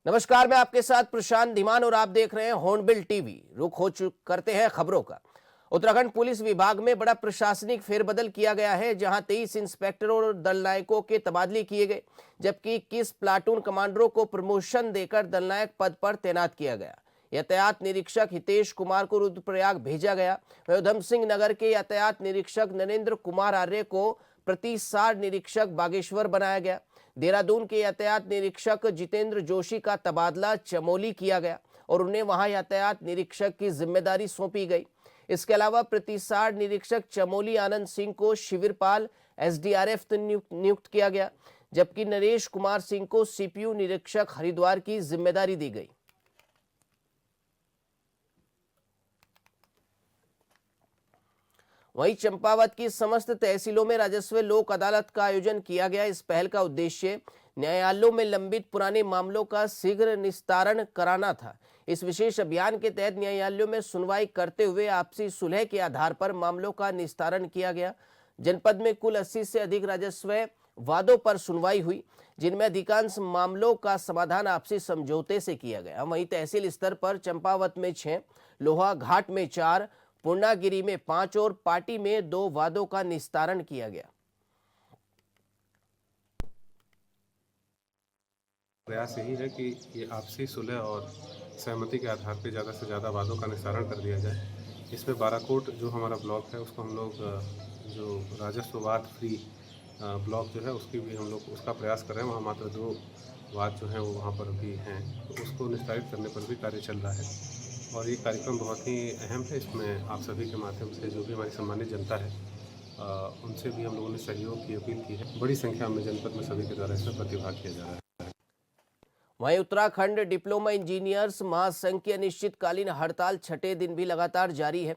नमस्कार, मैं आपके साथ प्रशांत धीमान और आप देख रहे हैं हॉर्नबिल टीवी। रुख करते हैं खबरों का। उत्तराखंड पुलिस विभाग में बड़ा प्रशासनिक फेरबदल किया गया है, जहां 23 इंस्पेक्टरों और दल नायकों के तबादले किए गए, जबकि 21 प्लाटून कमांडरों को प्रमोशन देकर दल नायक पद पर तैनात किया गया। यातायात निरीक्षक हितेश कुमार को रुद्रप्रयाग भेजा गया। उधम सिंह नगर के यातायात निरीक्षक नरेंद्र कुमार आर्य को प्रतिसार निरीक्षक बागेश्वर बनाया गया। देहरादून के यातायात निरीक्षक जितेंद्र जोशी का तबादला चमोली किया गया और उन्हें वहां यातायात निरीक्षक की जिम्मेदारी सौंपी गई। इसके अलावा प्रतिसार निरीक्षक चमोली आनंद सिंह को शिविरपाल एसडीआरएफ नियुक्त किया गया, जबकि नरेश कुमार सिंह को सीपीयू निरीक्षक हरिद्वार की जिम्मेदारी दी गई। वहीं चंपावत की समस्त तहसीलों में राजस्व लोक अदालत का आयोजन किया गया। इस पहल का उद्देश्य न्यायालयों में लंबित पुराने मामलों का शीघ्र निस्तारण कराना था। इस विशेष अभियान के तहत न्यायालयों में सुनवाई करते हुए आपसी सुलह के आधार पर मामलों का निस्तारण किया गया। जनपद में कुल 80 से अधिक राजस्व वादों पर सुनवाई हुई, जिनमें अधिकांश मामलों का समाधान आपसी समझौते से किया गया। वहीं तहसील स्तर पर चंपावत में 6, लोहाघाट में 4, पूर्णागिरी में 5 और पाटी में 2 वादों का निस्तारण किया गया। प्रयास यही है कि ये आपसी सुलह और सहमति के आधार पर ज़्यादा से ज़्यादा वादों का निस्तारण कर दिया जाए। इसमें बाराकोट जो हमारा ब्लॉक है, उसको हम लोग जो राजस्व वाद फ्री ब्लॉक जो है उसकी भी हम लोग उसका प्रयास कर रहे हैं। वहाँ मात्र 2 वाद जो हैं वो वहाँ पर भी हैं, तो उसको निस्तारित करने पर भी कार्य चल रहा है और ये कार्यक्रम बहुत ही अहम है। इसमें आप सभी के माध्यम से जो भी हमारी सम्मानित जनता है उनसे भी हम लोगों ने सहयोग की अपील की है। बड़ी संख्या में जनपद में सभी के द्वारा इसमें प्रतिभाग किया जा रहा है। वहीं उत्तराखंड डिप्लोमा इंजीनियर्स महासंघ की अनिश्चितकालीन हड़ताल 6ठे दिन भी लगातार जारी है।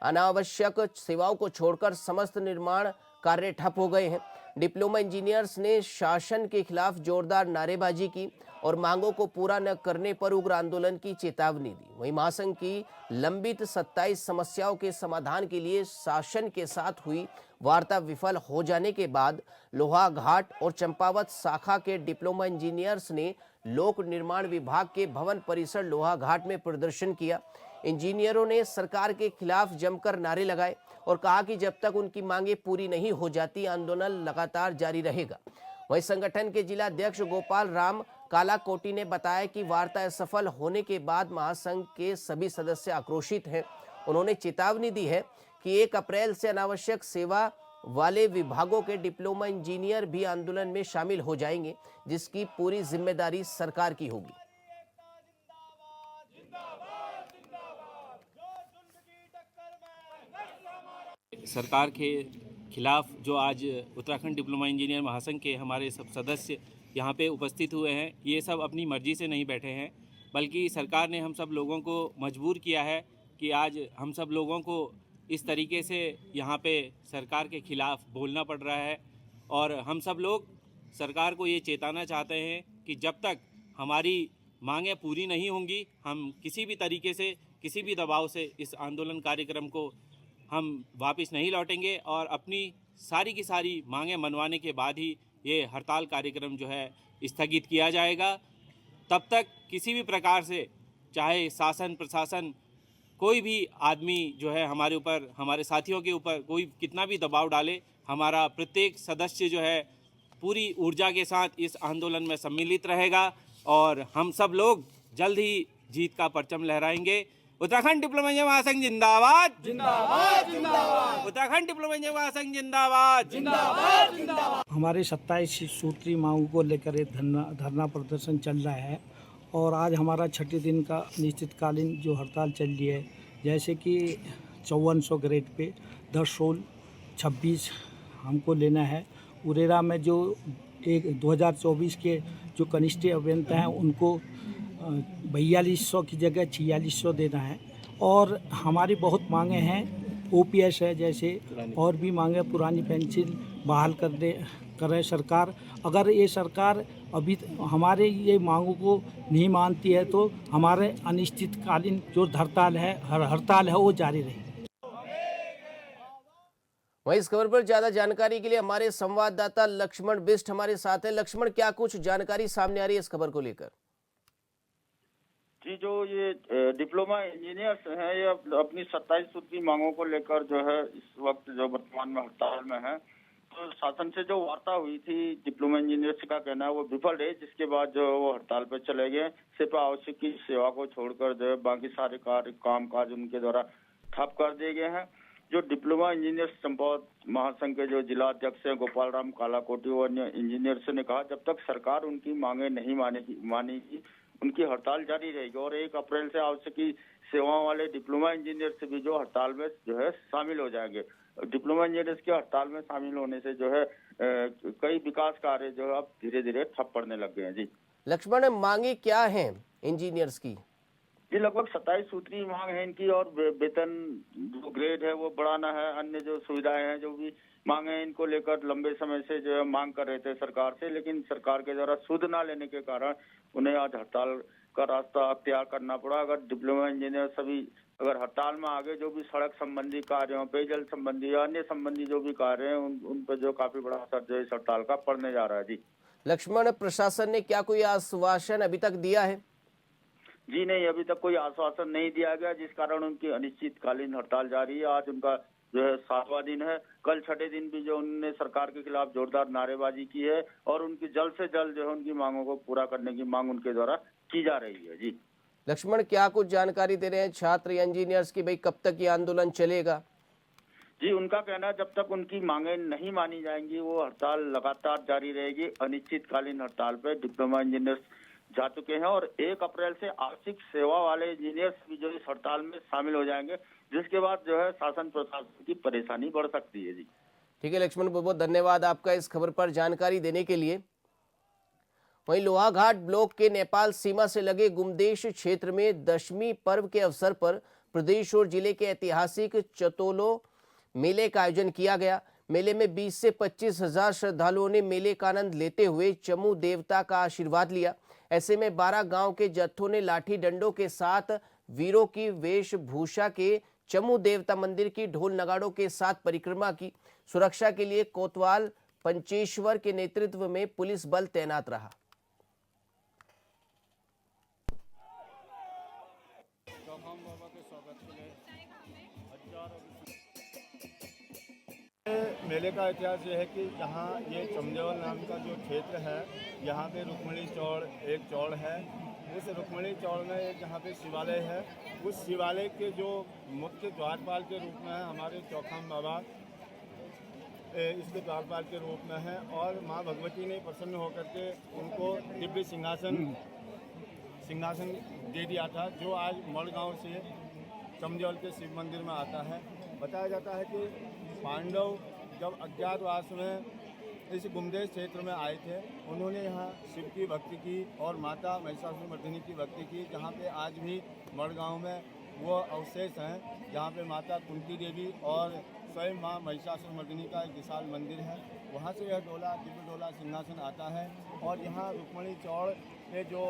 अनावश्यक सेवाओं को छोड़कर समस्त निर्माण कार्य ठप हो गए हैं। डिप्लोमा इंजीनियर्स ने शासन के खिलाफ जोरदार नारेबाजी की और मांगों को पूरा न करने पर उग्र आंदोलन की चेतावनी दी। वहीं महासंघ की लंबित 27 समस्याओं के समाधान के लिए शासन के साथ हुई वार्ता विफल हो जाने के बाद लोहाघाट और चंपावत शाखा के डिप्लोमा इंजीनियर्स ने लोक निर्माण विभाग के भवन परिसर लोहाघाट में प्रदर्शन किया। इंजीनियरों ने सरकार के खिलाफ जमकर नारे लगाए और कहा कि जब तक उनकी मांगे पूरी नहीं हो जाती आंदोलन लगातार जारी रहेगा। वहीं संगठन के जिला अध्यक्ष गोपाल राम कालाकोटी ने बताया कि वार्ता असफल होने के बाद महासंघ के सभी सदस्य आक्रोशित हैं। उन्होंने चेतावनी दी है कि 1 अप्रैल से अनावश्यक सेवा वाले विभागों के डिप्लोमा इंजीनियर भी आंदोलन में शामिल हो जाएंगे, जिसकी पूरी जिम्मेदारी सरकार की होगी। सरकार के खिलाफ जो आज उत्तराखंड डिप्लोमा इंजीनियर महासंघ के हमारे सब सदस्य यहाँ पे उपस्थित हुए हैं, ये सब अपनी मर्जी से नहीं बैठे हैं, बल्कि सरकार ने हम सब लोगों को मजबूर किया है कि आज हम सब लोगों को इस तरीके से यहाँ पे सरकार के खिलाफ बोलना पड़ रहा है। और हम सब लोग सरकार को ये चेताना चाहते हैं कि जब तक हमारी मांगें पूरी नहीं होंगी, हम किसी भी तरीके से किसी भी दबाव से इस आंदोलन कार्यक्रम को हम वापस नहीं लौटेंगे और अपनी सारी की सारी मांगें मनवाने के बाद ही ये हड़ताल कार्यक्रम जो है स्थगित किया जाएगा। तब तक किसी भी प्रकार से चाहे शासन प्रशासन कोई भी आदमी जो है हमारे ऊपर, हमारे साथियों के ऊपर कोई कितना भी दबाव डाले, हमारा प्रत्येक सदस्य जो है पूरी ऊर्जा के साथ इस आंदोलन में सम्मिलित रहेगा और हम सब लोग जल्द ही जीत का परचम लहराएंगे। उत्तराखंड डिप्लोमा इंजीनियर महासंघ जिंदाबाद जिंदाबाद जिंदाबाद। उत्तराखंड डिप्लोमा इंजीनियर महासंघ जिंदाबाद जिंदाबाद जिंदाबाद। हमारे 27 सूत्री मांगों को लेकर एक धरना प्रदर्शन चल रहा है और आज हमारा 6ठे दिन का अनिश्चितकालीन जो हड़ताल चल रही है, जैसे कि 5400 ग्रेड पे 10 रोल 26 हमको लेना है। उरेरा में जो 2024 के जो कनिष्ठ अभियंता हैं उनको 4200 की जगह 4600 देना है और हमारी बहुत मांगे हैं। ओपीएस है जैसे, और भी मांगे, पुरानी पेंशन बहाल करे सरकार। अगर ये सरकार अभी हमारे ये मांगों को नहीं मानती है तो हमारे अनिश्चितकालीन जो हड़ताल है वो जारी रहेगी। वहीं इस खबर पर ज्यादा जानकारी के लिए हमारे संवाददाता लक्ष्मण बिष्ट हमारे साथ हैं। लक्ष्मण, क्या कुछ जानकारी सामने आ रही है इस खबर को लेकर? जी, जो ये डिप्लोमा इंजीनियर्स हैं, ये अपनी 27 सूत्री मांगों को लेकर जो है इस वक्त जो वर्तमान में हड़ताल में है। तो शासन से जो वार्ता हुई थी, डिप्लोमा इंजीनियर्स का कहना है वो विफल रही, जिसके बाद जो वो हड़ताल पर चले गए। सिर्फ आवश्यक की सेवा को छोड़कर जो है बाकी सारे कार्य काम काज उनके द्वारा ठप कर दिए गए हैं। जो डिप्लोमा इंजीनियर्स चंपावत महासंघ के जो जिला अध्यक्ष हैं गोपाल राम कालाकोटी और अन्य इंजीनियर्स ने कहा, जब तक सरकार उनकी मांगे नहीं मानेगी उनकी हड़ताल जारी रहेगी और 1 अप्रैल से आवश्यक सेवाओं वाले डिप्लोमा इंजीनियर से भी जो हड़ताल में जो है शामिल हो जाएंगे। डिप्लोमा इंजीनियर्स के हड़ताल में शामिल होने से जो है कई विकास कार्य जो है अब धीरे धीरे ठप पड़ने लग गए हैं। जी लक्ष्मण, मांगे क्या हैं इंजीनियर्स की? जी, लगभग 27 सूत्री मांग है इनकी और वेतन जो ग्रेड है वो बढ़ाना है। अन्य जो सुविधाएं हैं, जो भी मांगे हैं, इनको लेकर लंबे समय से जो है मांग कर रहे थे सरकार से, लेकिन सरकार के द्वारा सुध ना लेने के कारण उन्हें आज हड़ताल का रास्ता अख्तियार करना पड़ा। अगर डिप्लोमा इंजीनियर सभी अगर हड़ताल में आगे जो भी सड़क संबंधी कार्यों, पेयजल संबंधी या अन्य संबंधी जो भी कार्य हैं उन पर जो काफी बड़ा असर जो इस हड़ताल का पड़ने जा रहा है। जी लक्ष्मण, प्रशासन ने क्या कोई आश्वासन अभी तक दिया है? जी नहीं, अभी तक कोई आश्वासन नहीं दिया गया, जिस कारण उनकी अनिश्चितकालीन हड़ताल जारी है। आज उनका जो है 7वां दिन है। कल 6ठे दिन भी जो उन्होंने सरकार के खिलाफ जोरदार नारेबाजी की है और उनकी जल्द से जल्द जो है उनकी मांगों को पूरा करने की मांग उनके द्वारा की जा रही है। जी लक्ष्मण, क्या कुछ जानकारी दे रहे हैं छात्र या इंजीनियर्स की, भाई कब तक ये आंदोलन चलेगा? जी, उनका कहना है जब तक उनकी मांगे नहीं मानी जाएंगी वो हड़ताल लगातार जारी रहेगी। अनिश्चितकालीन हड़ताल पे डिप्लोमा इंजीनियर्स जा चुके हैं और 1 अप्रैल से आवश्यक सेवा वाले इंजीनियर्स भी जो इस हड़ताल में शामिल हो जाएंगे, जिसके बाद जो है शासन प्रशासन की परेशानी बढ़ सकती है। जी ठीक है लक्ष्मण, बहुत बहुत धन्यवाद आपका इस खबर पर जानकारी देने के लिए। वहीं लोहाघाट ब्लॉक के नेपाल सीमा से लगे गुमदेश क्षेत्र में दशमी पर्व के अवसर पर प्रदेश और जिले के ऐतिहासिक चतोलो मेले का आयोजन किया गया। मेले में 20 से 25 हजार श्रद्धालुओं ने मेले का आनंद लेते हुए चमू देवता का आशीर्वाद लिया। ऐसे में 12 गांव के जत्थों ने लाठी डंडों के साथ वीरों की वेशभूषा के चमू देवता मंदिर की ढोल नगाड़ों के साथ परिक्रमा की। सुरक्षा के लिए कोतवाल पंचेश्वर के नेतृत्व में पुलिस बल तैनात रहा। मेले का इतिहास ये है कि जहाँ ये चमदेवल नाम का जो क्षेत्र है, यहाँ पे रुक्मणी चौड़ एक चौड़ है। उस रुक्मणी चौड़ में एक यहाँ पे शिवालय है। उस शिवालय के जो मुख्य द्वारपाल के रूप में है हमारे चौखाम बाबा, इसके द्वारपाल के रूप में है और माँ भगवती ने प्रसन्न होकर के उनको दिव्य सिंहासन दे दिया था, जो आज मड़गांव से चमदेवल के शिव मंदिर में आता है। बताया जाता है कि पांडव जब अज्ञातवास में इस गुमदेश क्षेत्र में आए थे, उन्होंने यहाँ शिव की भक्ति की और माता महिषासुरमर्दिनी की भक्ति की। जहाँ पे आज भी मड़गांव में वो अवशेष हैं, जहाँ पे माता कुंती देवी और स्वयं माँ महिषासुरमर्दिनी का एक विशाल मंदिर है। वहाँ से यह डोला, दिव्य डोला सिंहासन आता है और यहाँ रुक्मणी चौड़ में जो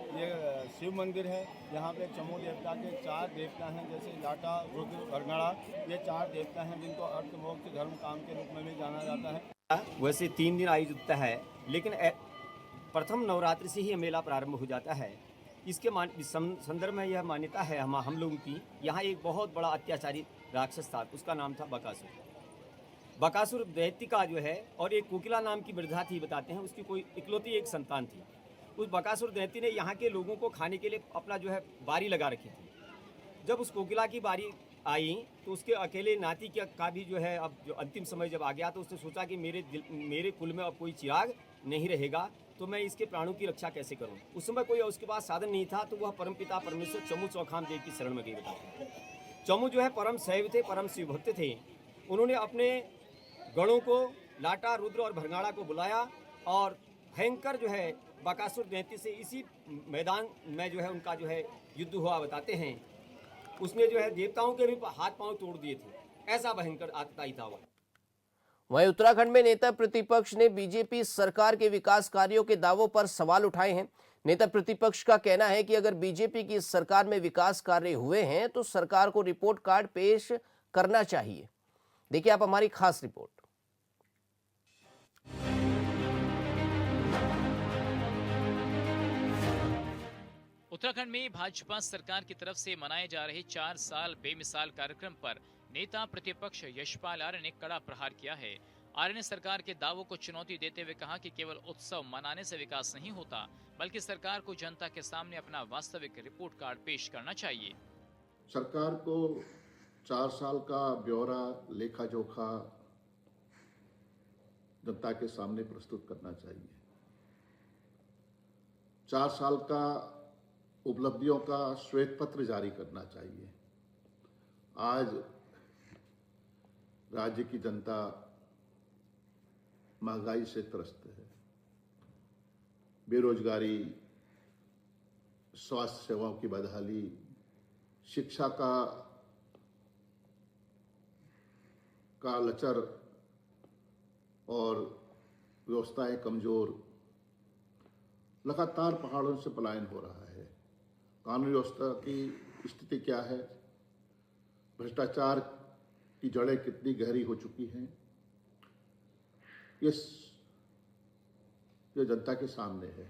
ये शिव मंदिर है, यहाँ पे चमू देवता के 4 देवता हैं, जैसे लाटा, रुद्र, भरगड़ा, ये 4 देवता हैं जिनको अर्थ, मोक्ष, धर्म, काम के रूप में भी जाना जाता है। वैसे 3 दिन आयोजित होता है, लेकिन प्रथम नवरात्रि से ही मेला प्रारंभ हो जाता है। इसके संदर्भ में यह मान्यता है हम लोगों की, यहाँ एक बहुत बड़ा अत्याचारी राक्षस था, उसका नाम था बकासुर। बकासुर दैत्य का जो है, और एक कोकिला नाम की वृद्धा थी, बताते हैं उसकी कोई इकलौती एक संतान थी। उस बकासुर दैत्य ने यहाँ के लोगों को खाने के लिए अपना जो है बारी लगा रखी थी। जब उस कोकिला की बारी आई तो उसके अकेले नाती का भी जो है अब जो अंतिम समय जब आ गया, तो उसने सोचा कि मेरे कुल में अब कोई चिराग नहीं रहेगा, तो मैं इसके प्राणों की रक्षा कैसे करूं। उस समय कोई उसके पास साधन नहीं था, तो वह परमपिता परमेश्वर चमू चौखाम देव की शरण में गई। बताते हैं चमू जो है परम शैव थे, परम शिव भक्त थे। उन्होंने अपने गणों को लाटा, रुद्र और भरगाड़ा को बुलाया और भयंकर जो है बकासुर दैत्य से इसी मैदान में जो है उनका जो है युद्ध हुआ। बताते हैं उसमें जो है देवताओं के भी हाथ पांव तोड़ दिए थे, ऐसा भयंकर आतताई था वो। वहीं उत्तराखंड में नेता प्रतिपक्ष ने बीजेपी सरकार के विकास कार्यों के दावों पर सवाल उठाए हैं। नेता प्रतिपक्ष का कहना है कि अगर बीजेपी की सरकार में विकास कार्य हुए हैं तो सरकार को रिपोर्ट कार्ड पेश करना चाहिए। देखिए आप हमारी खास रिपोर्ट। उत्तराखंड में भाजपा सरकार की तरफ से मनाए जा रहे 4 साल बेमिसाल कार्यक्रम पर नेता प्रतिपक्ष यशपाल आर्य ने कड़ा प्रहार किया है। आर्य ने सरकार के दावों को चुनौती देते हुए कहा कि केवल उत्सव मनाने से विकास नहीं होता, बल्कि सरकार को जनता के सामने अपना वास्तविक रिपोर्ट कार्ड पेश करना चाहिए। सरकार को 4 साल का ब्यौरा लेखा जोखा जनता के सामने प्रस्तुत करना चाहिए। 4 साल का उपलब्धियों का श्वेत पत्र जारी करना चाहिए। आज राज्य की जनता महंगाई से त्रस्त है, बेरोजगारी, स्वास्थ्य सेवाओं की बदहाली, शिक्षा का लचर और व्यवस्थाएं कमजोर, लगातार पहाड़ों से पलायन हो रहा है। कानून व्यवस्था की स्थिति क्या है, भ्रष्टाचार की जड़ें कितनी गहरी हो चुकी हैं, ये जनता के सामने है।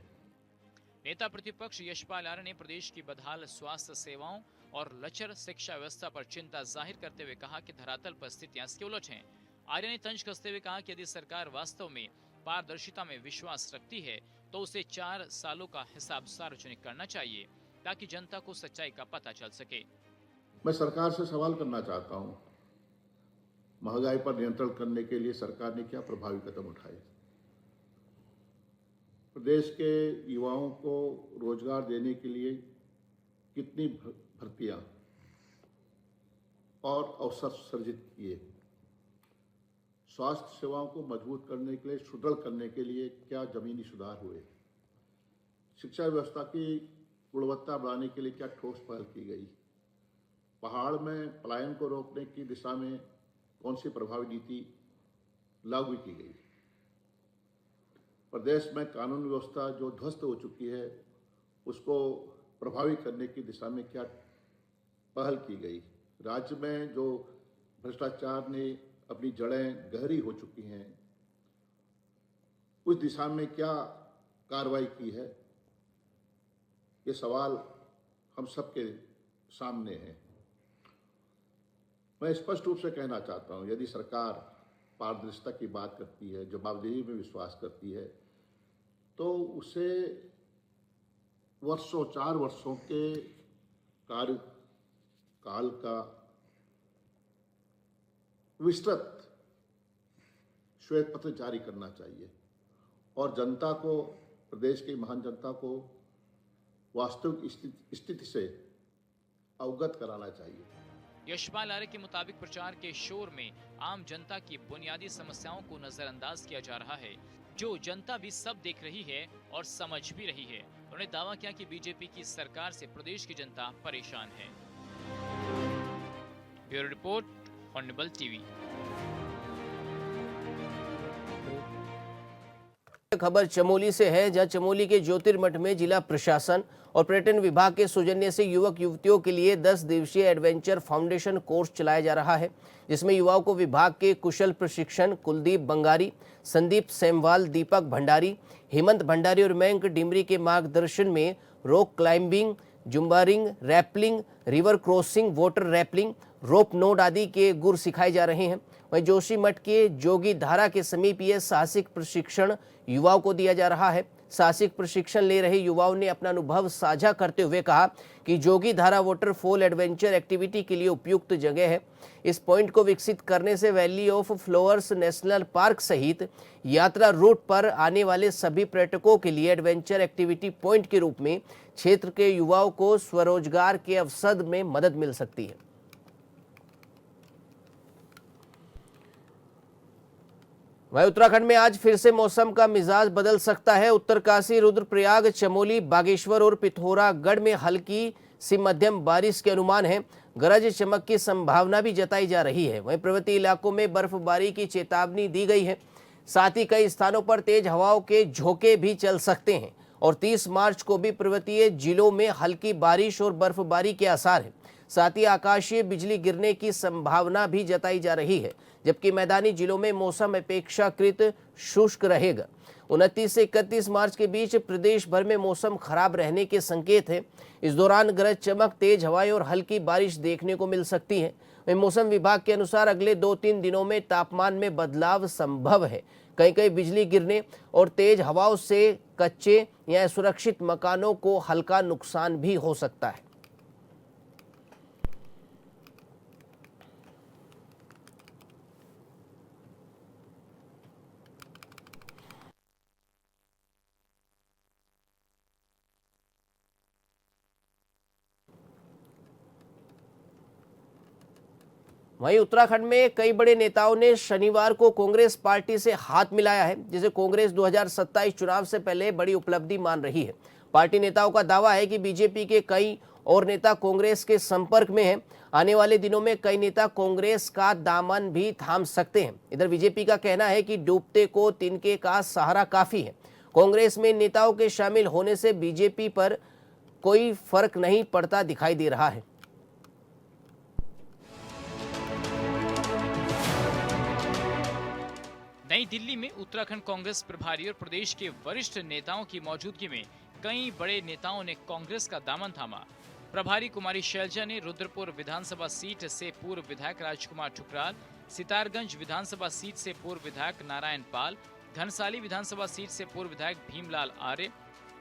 नेता प्रतिपक्ष यशपाल आर्य ने प्रदेश की बदहाल स्वास्थ्य सेवाओं और लचर शिक्षा व्यवस्था पर चिंता जाहिर करते हुए कहा कि धरातल पर स्थितियां इसके उलट हैं। आर्य ने तंज कसते हुए कहा कि यदि सरकार वास्तव में पारदर्शिता में विश्वास रखती है तो उसे 4 सालों का हिसाब सार्वजनिक करना चाहिए, ताकि जनता को सच्चाई का पता चल सके। मैं सरकार से सवाल करना चाहता हूं, महंगाई पर नियंत्रण करने के लिए सरकार ने क्या प्रभावी कदम उठाए? प्रदेश के युवाओं को रोजगार देने के लिए कितनी भर्तियां और अवसर सृजित किए? स्वास्थ्य सेवाओं को मजबूत करने के लिए, सुदृढ़ करने के लिए क्या जमीनी सुधार हुए? शिक्षा व्यवस्था की गुणवत्ता बढ़ाने के लिए क्या ठोस पहल की गई? पहाड़ में पलायन को रोकने की दिशा में कौन सी प्रभावी नीति लागू की गई? प्रदेश में कानून व्यवस्था जो ध्वस्त हो चुकी है, उसको प्रभावी करने की दिशा में क्या पहल की गई? राज्य में जो भ्रष्टाचार ने अपनी जड़ें गहरी हो चुकी हैं, उस दिशा में क्या कार्रवाई की है? ये सवाल हम सबके सामने है। मैं स्पष्ट रूप से कहना चाहता हूं, यदि सरकार पारदर्शिता की बात करती है, जवाबदेही में विश्वास करती है, तो उसे 4 वर्षों के कार्यकाल का विस्तृत श्वेत पत्र जारी करना चाहिए और जनता को, प्रदेश की महान जनता को वास्तविक स्थिति से अवगत कराना चाहिए। यशपाल आर्य के मुताबिक प्रचार के शोर में आम जनता की बुनियादी समस्याओं को नजरअंदाज किया जा रहा है, जो जनता भी सब देख रही है और समझ भी रही है। उन्होंने दावा किया कि बीजेपी की सरकार से प्रदेश की जनता परेशान है। Bureau report, hornbill TV. खबर चमोली से है, जहां चमोली के ज्योतिर्मठ में जिला प्रशासन और पर्यटन विभाग के सौजन्य से युवक युवतियों के लिए 10 दिवसीय एडवेंचर फाउंडेशन कोर्स चलाया जा रहा है, जिसमें युवाओं को विभाग के कुशल प्रशिक्षण कुलदीप बंगारी, संदीप सेमवाल, दीपक भंडारी, हेमंत भंडारी और मयंक डिमरी के मार्गदर्शन में rock climbing, jumaring, rappelling, river crossing, water rappelling, rope node आदि के गुर सिखाए जा रहे हैं। वहीं जोशीमठ के जोगी धारा के समीप ये साहसिक प्रशिक्षण युवाओं को दिया जा रहा है। साहसिक प्रशिक्षण ले रहे युवाओं ने अपना अनुभव साझा करते हुए कहा कि जोगी धारा वाटरफॉल एडवेंचर एक्टिविटी के लिए उपयुक्त जगह है। इस पॉइंट को विकसित करने से valley of flowers national park सहित यात्रा रूट पर आने वाले सभी पर्यटकों के लिए एडवेंचर एक्टिविटी पॉइंट के रूप में क्षेत्र के युवाओं को स्वरोजगार के अवसर में मदद मिल सकती है। वहीं उत्तराखंड में आज फिर से मौसम का मिजाज बदल सकता है। उत्तरकाशी, रुद्रप्रयाग, चमोली, बागेश्वर और पिथौरागढ़ में हल्की सी मध्यम बारिश के अनुमान है। गरज चमक की संभावना भी जताई जा रही है। वहीं पर्वतीय इलाकों में बर्फबारी की चेतावनी दी गई है। साथ ही कई स्थानों पर तेज हवाओं के झोंके भी चल सकते हैं और 30 मार्च को भी पर्वतीय जिलों में हल्की बारिश और बर्फबारी के आसार हैं। साथ ही आकाशीय बिजली गिरने की संभावना भी जताई जा रही है, जबकि मैदानी जिलों में मौसम अपेक्षाकृत शुष्क रहेगा। 29 से 31 मार्च के बीच प्रदेश भर में मौसम खराब रहने के संकेत है। इस दौरान गरज चमक, तेज हवाएं और हल्की बारिश देखने को मिल सकती है। वहीं मौसम विभाग के अनुसार अगले 2-3 दिनों में तापमान में बदलाव संभव है। कहीं कहीं बिजली गिरने और तेज हवाओं से कच्चे या सुरक्षित मकानों को हल्का नुकसान भी हो सकता है। वहीं उत्तराखंड में कई बड़े नेताओं ने शनिवार को कांग्रेस पार्टी से हाथ मिलाया है, जिसे कांग्रेस 2027 चुनाव से पहले बड़ी उपलब्धि मान रही है। पार्टी नेताओं का दावा है कि बीजेपी के कई और नेता कांग्रेस के संपर्क में हैं। आने वाले दिनों में कई नेता कांग्रेस का दामन भी थाम सकते हैं। इधर बीजेपी का कहना है कि डूबते को तिनके का सहारा काफी है। कांग्रेस में नेताओं के शामिल होने से बीजेपी पर कोई फर्क नहीं पड़ता दिखाई दे रहा है। नई दिल्ली में उत्तराखंड कांग्रेस प्रभारी और प्रदेश के वरिष्ठ नेताओं की मौजूदगी में कई बड़े नेताओं ने कांग्रेस का दामन थामा। प्रभारी कुमारी शैलजा ने रुद्रपुर विधानसभा सीट से पूर्व विधायक राजकुमार ठुकराल, सितारगंज विधानसभा सीट से पूर्व विधायक नारायण पाल, घनसाली विधानसभा सीट से पूर्व विधायक भीमलाल आर्य,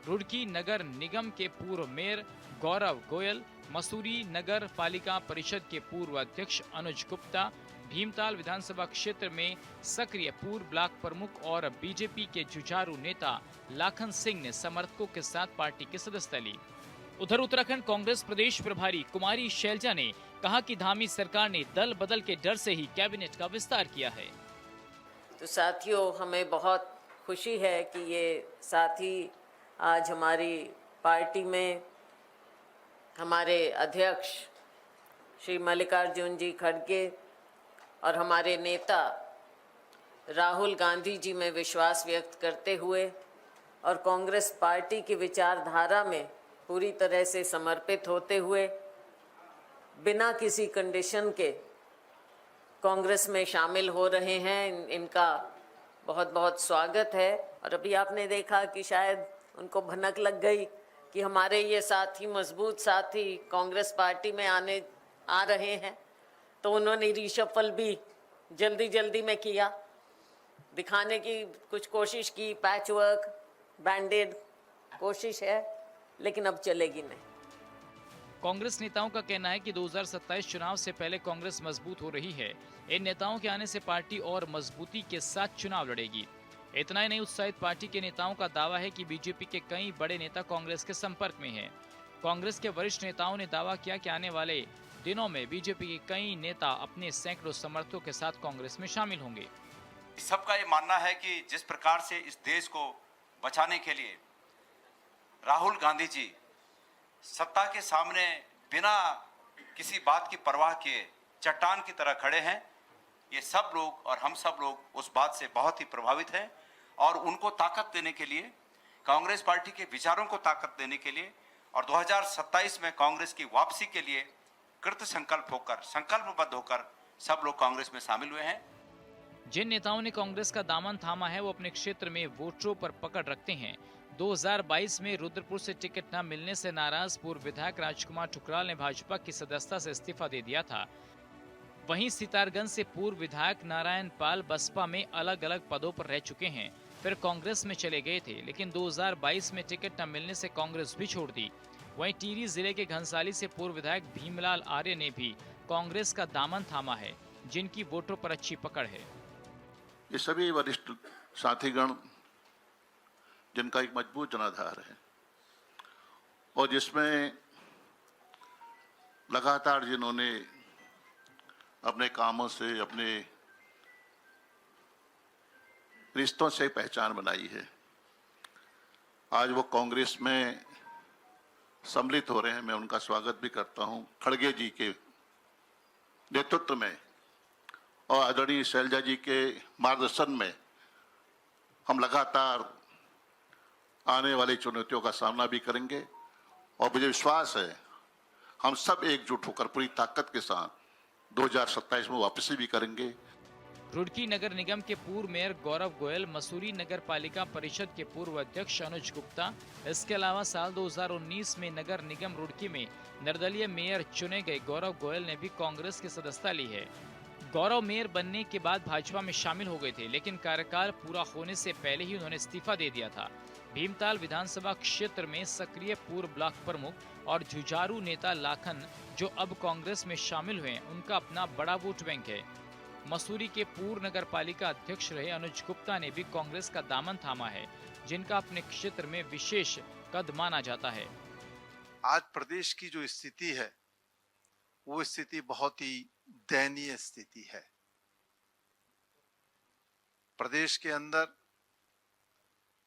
रुड़की नगर निगम के पूर्व मेयर गौरव गोयल, मसूरी नगर पालिका परिषद के पूर्व अध्यक्ष अनुज गुप्ता, भीमताल विधानसभा क्षेत्र में सक्रिय पूर्व ब्लॉक प्रमुख और बीजेपी के जुझारू नेता लाखन सिंह ने समर्थकों के साथ पार्टी की सदस्यता ली। उधर उत्तराखंड कांग्रेस प्रदेश प्रभारी कुमारी शैलजा ने कहा कि धामी सरकार ने दल बदल के डर से ही कैबिनेट का विस्तार किया है। तो साथियों, हमें बहुत खुशी है कि ये साथी आज हमारी पार्टी में हमारे अध्यक्ष श्री मल्लिकार्जुन जी खड़गे और हमारे नेता राहुल गांधी जी में विश्वास व्यक्त करते हुए और कांग्रेस पार्टी की विचारधारा में पूरी तरह से समर्पित होते हुए बिना किसी कंडीशन के कांग्रेस में शामिल हो रहे हैं। इनका बहुत बहुत स्वागत है। और अभी आपने देखा कि शायद उनको भनक लग गई कि हमारे ये साथी, मजबूत साथी कांग्रेस पार्टी में आ रहे हैं, तो उन्होंने रीशफल भी जल्दी जल्दी में किया, दिखाने की कुछ कोशिश की, पैचवर्क, बैंडेड कोशिश है, लेकिन अब चलेगी नहीं। कांग्रेस नेताओं का कहना है कि 2027 चुनाव से पहले कांग्रेस मजबूत हो रही है। इन नेताओं के आने से पार्टी और मजबूती के साथ चुनाव लड़ेगी। इतना ही नहीं, उत्साहित पार्टी के नेताओं का दावा है कि बीजेपी के कई बड़े नेता कांग्रेस के संपर्क में हैं। कांग्रेस के वरिष्ठ नेताओं ने दावा किया कि आने वाले दिनों में बीजेपी के कई नेता अपने सैकड़ों समर्थकों के साथ कांग्रेस में शामिल होंगे। सबका ये मानना है कि जिस प्रकार से इस देश को बचाने के लिए राहुल गांधी जी सत्ता के सामने बिना किसी बात की परवाह किए चट्टान की तरह खड़े हैं, ये सब लोग और हम सब लोग उस बात से बहुत ही प्रभावित हैं। और उनको ताकत देने के लिए, कांग्रेस पार्टी के विचारों को ताकत देने के लिए और 2027 में कांग्रेस की वापसी के लिए कृत संकल्पबद्ध होकर सब लोग कांग्रेस में शामिल हुए हैं। जिन नेताओं ने कांग्रेस का दामन थामा है वो अपने क्षेत्र में वोटरों पर पकड़ रखते हैं। 2022 में रुद्रपुर से टिकट न मिलने से नाराज पूर्व विधायक राजकुमार ठुकराल ने भाजपा की सदस्यता से इस्तीफा दे दिया था। वहीं सितारगंज से पूर्व विधायक नारायण पाल बसपा में अलग अलग पदों पर रह चुके हैं, फिर कांग्रेस में चले गए थे, लेकिन 2022 में टिकट न मिलने से कांग्रेस भी छोड़ दी। वहीं टिहरी जिले के घनसाली से पूर्व विधायक भीमलाल आर्य ने भी कांग्रेस का दामन थामा है, जिनकी वोटों पर अच्छी पकड़ है। ये सभी वरिष्ठ साथीगण जिनका एक मजबूत जनाधार है और जिसमें लगातार जिन्होंने अपने कामों से, अपने रिश्तों से पहचान बनाई है, आज वो कांग्रेस में सम्मिलित हो रहे हैं। मैं उनका स्वागत भी करता हूं। खड़गे जी के नेतृत्व में और आदरणीय शैलजा जी के मार्गदर्शन में हम लगातार आने वाली चुनौतियों का सामना भी करेंगे और मुझे विश्वास है हम सब एकजुट होकर पूरी ताकत के साथ 2027 में वापसी भी करेंगे। रुड़की नगर निगम के पूर्व मेयर गौरव गोयल, मसूरी नगर पालिका परिषद के पूर्व अध्यक्ष अनुज गुप्ता, इसके अलावा साल 2019 में नगर निगम रुड़की में निर्दलीय मेयर चुने गए गौरव गोयल ने भी कांग्रेस की सदस्यता ली है। गौरव मेयर बनने के बाद भाजपा में शामिल हो गए थे, लेकिन कार्यकाल पूरा होने से पहले ही उन्होंने इस्तीफा दे दिया था। भीमताल विधानसभा क्षेत्र में सक्रिय पूर्व ब्लॉक प्रमुख और जुझारू नेता लाखन, जो अब कांग्रेस में शामिल हुए, उनका अपना बड़ा वोट बैंक है। मसूरी के पूर्व नगर पालिका अध्यक्ष रहे अनुज गुप्ता ने भी कांग्रेस का दामन थामा है, जिनका अपने क्षेत्र में विशेष कद माना जाता है। आज प्रदेश की जो स्थिति है वो स्थिति बहुत ही दयनीय स्थिति है। प्रदेश के अंदर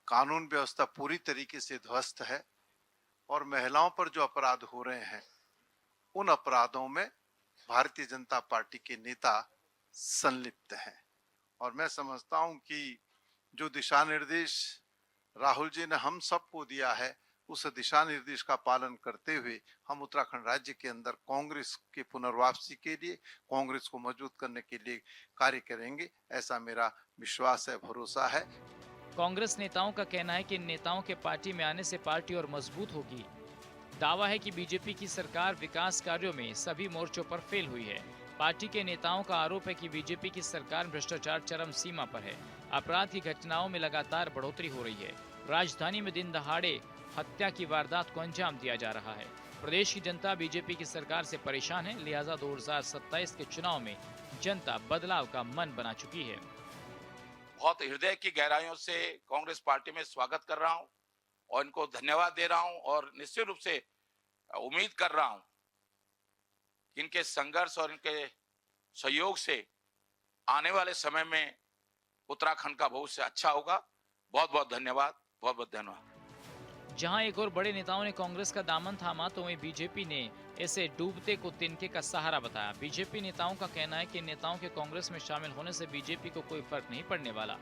कानून व्यवस्था पूरी तरीके से ध्वस्त है और महिलाओं पर जो अपराध हो रहे हैं उन अपराधों में भारतीय जनता पार्टी के नेता संलिप्त हैं। और मैं समझता हूं कि जो दिशा निर्देश राहुल जी ने हम सबको दिया है, उस दिशा निर्देश का पालन करते हुए हम उत्तराखंड राज्य के अंदर कांग्रेस की पुनर्वापसी के लिए, कांग्रेस को मजबूत करने के लिए कार्य करेंगे, ऐसा मेरा विश्वास है, भरोसा है। कांग्रेस नेताओं का कहना है कि इन नेताओं के पार्टी में आने से पार्टी और मजबूत होगी। दावा है कि बीजेपी की सरकार विकास कार्यों में सभी मोर्चों पर फेल हुई है। पार्टी के नेताओं का आरोप है कि बीजेपी की सरकार भ्रष्टाचार चरम सीमा पर है। अपराध की घटनाओं में लगातार बढ़ोतरी हो रही है। राजधानी में दिन दहाड़े हत्या की वारदात को अंजाम दिया जा रहा है। प्रदेश की जनता बीजेपी की सरकार से परेशान है, लिहाजा 2027 के चुनाव में जनता बदलाव का मन बना चुकी है। बहुत हृदय की गहराइयों से कांग्रेस पार्टी में स्वागत कर रहा हूं और इनको धन्यवाद दे रहा हूं और निश्चित रूप से उम्मीद कर रहा हूं कि इनके संघर्ष और इनके सहयोग से आने वाले समय में उत्तराखंड का भविष्य अच्छा होगा। बहुत बहुत धन्यवाद, बहुत बहुत धन्यवाद। जहां एक और बड़े नेताओं ने कांग्रेस का दामन थामा, तो वहीं बीजेपी ने इसे डूबते को तिनके का सहारा बताया। बीजेपी नेताओं का कहना है कि नेताओं के कांग्रेस में शामिल होने से बीजेपी को कोई फर्क नहीं पड़ने वाला।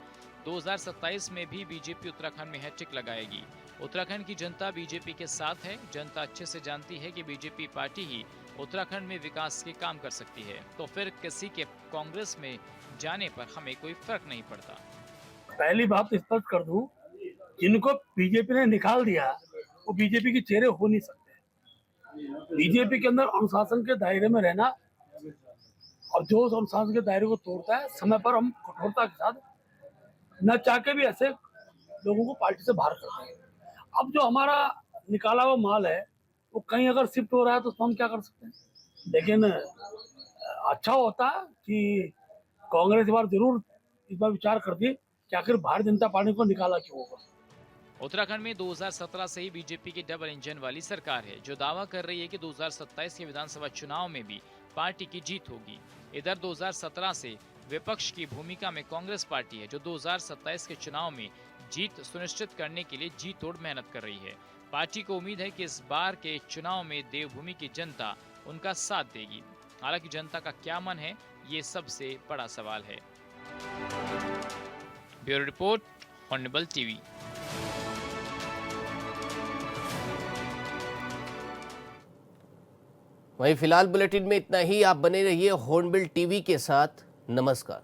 2027 में भी बीजेपी उत्तराखंड में हैट्रिक लगाएगी। उत्तराखंड की जनता बीजेपी के साथ है। जनता अच्छे से जानती है कि बीजेपी पार्टी ही उत्तराखंड में विकास के काम कर सकती है, तो फिर किसी के कांग्रेस में जाने पर हमें कोई फर्क नहीं पड़ता। पहली बात स्पष्ट कर दूं, जिनको बीजेपी ने निकाल दिया वो बीजेपी के चेहरे हो नहीं सकते। बीजेपी के अंदर अनुशासन के दायरे में रहना, और जो उस अनुशासन के दायरे को तोड़ता है, समय पर हम कठोरता के साथ न चाह के भी ऐसे लोगों को पार्टी से बाहर करते हैं। अब जो हमारा निकाला हुआ माल है वो कहीं अगर शिफ्ट हो रहा है तो हम क्या कर सकते हैं। लेकिन अच्छा होता कि कांग्रेस इस बार जरूर इस बार विचार करती कि आखिर भारतीय जनता पार्टी को निकाला क्यों होगा। उत्तराखंड में 2017 से ही बीजेपी की डबल इंजन वाली सरकार है, जो दावा कर रही है कि 2027 के विधानसभा चुनाव में भी पार्टी की जीत होगी। इधर 2017 से विपक्ष की भूमिका में कांग्रेस पार्टी है, जो 2027 के चुनाव में जीत सुनिश्चित करने के लिए जी तोड़ मेहनत कर रही है। पार्टी को उम्मीद है कि इस बार के चुनाव में देवभूमि की जनता उनका साथ देगी। हालांकि जनता का क्या मन है, ये सबसे बड़ा सवाल है। Bureau report, hornbill TV. वहीं फिलहाल बुलेटिन में इतना ही। आप बने रहिए हॉर्नबिल टीवी के साथ। नमस्कार।